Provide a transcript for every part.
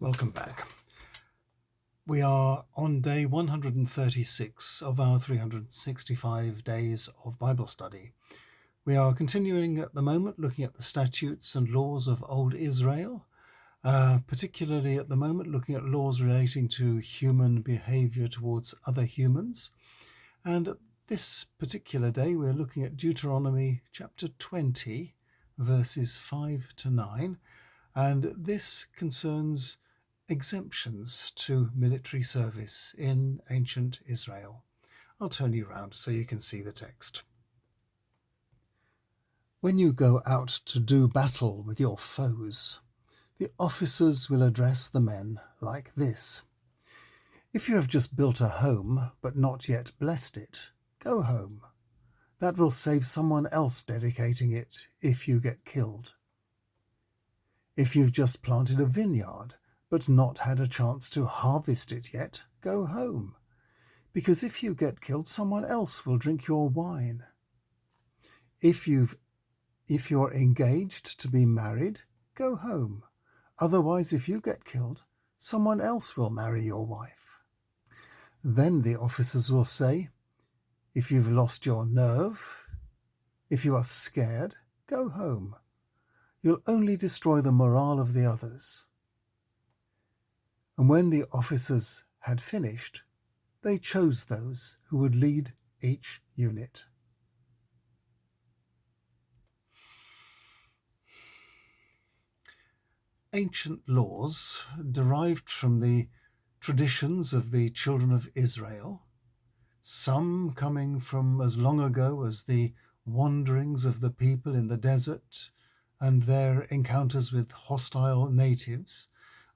Welcome back. We are on day 136 of our 365 days of Bible study. We are continuing at the moment looking at the statutes and laws of Old Israel, particularly at the moment looking at laws relating to human behavior towards other humans. And at this particular day, we're looking at Deuteronomy chapter 20, verses 5 to 9. And this concerns exemptions to military service in ancient Israel. I'll turn you around so you can see the text. When you go out to do battle with your foes, the officers will address the men like this. If you have just built a home but not yet blessed it, go home. That will save someone else dedicating it if you get killed. If you've just planted a vineyard but not had a chance to harvest it yet, go home. Because if you get killed, someone else will drink your wine. If you're engaged to be married, go home. Otherwise, if you get killed, someone else will marry your wife. Then the officers will say, if you've lost your nerve, if you are scared, go home. You'll only destroy the morale of the others. And when the officers had finished, they chose those who would lead each unit. Ancient laws derived from the traditions of the children of Israel, some coming from as long ago as the wanderings of the people in the desert and their encounters with hostile natives,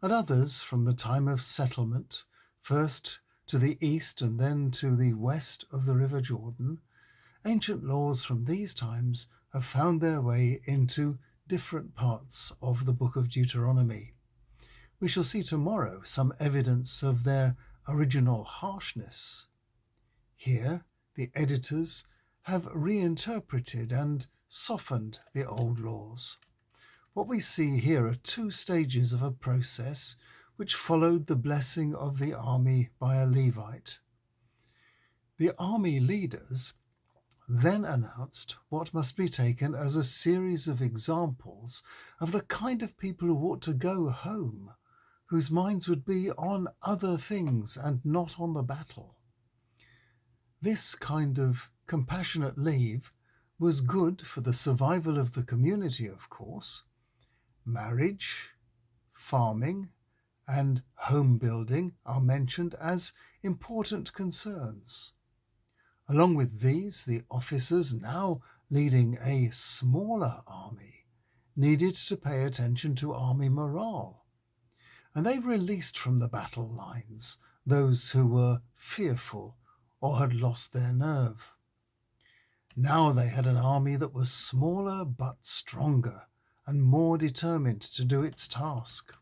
and others from the time of settlement, first to the east and then to the west of the River Jordan. Ancient laws from these times have found their way into different parts of the book of Deuteronomy. We shall see tomorrow some evidence of their original harshness. Here, the editors have reinterpreted and softened the old laws. What we see here are two stages of a process which followed the blessing of the army by a Levite. The army leaders then announced what must be taken as a series of examples of the kind of people who ought to go home, whose minds would be on other things and not on the battle. This kind of compassionate leave was good for the survival of the community, of course. Marriage, farming, and home building are mentioned as important concerns. Along with these, the officers now leading a smaller army needed to pay attention to army morale, and they released from the battle lines those who were fearful or had lost their nerve. Now they had an army that was smaller but stronger and more determined to do its task.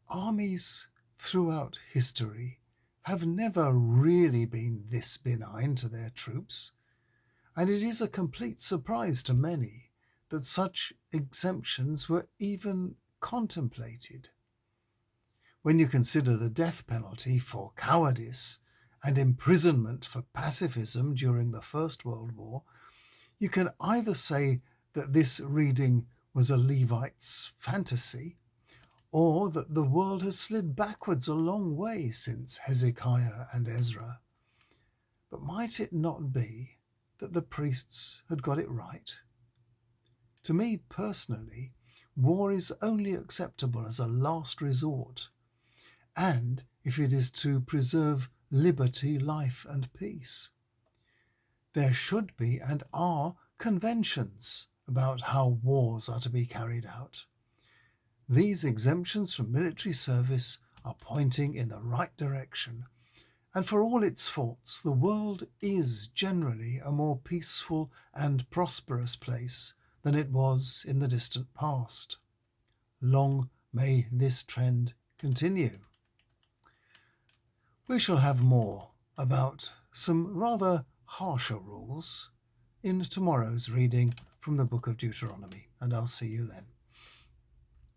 Armies throughout history have never really been this benign to their troops, and it is a complete surprise to many that such exemptions were even contemplated. When you consider the death penalty for cowardice and imprisonment for pacifism during the First World War, you can either say that this reading was a Levite's fantasy, or that the world has slid backwards a long way since Hezekiah and Ezra. But might it not be that the priests had got it right? To me personally, war is only acceptable as a last resort, and if it is to preserve liberty, life, and peace. There should be and are conventions about how wars are to be carried out. These exemptions from military service are pointing in the right direction, and for all its faults, the world is generally a more peaceful and prosperous place than it was in the distant past. Long may this trend continue. We shall have more about some rather harsher rules in tomorrow's reading from the book of Deuteronomy, and I'll see you then.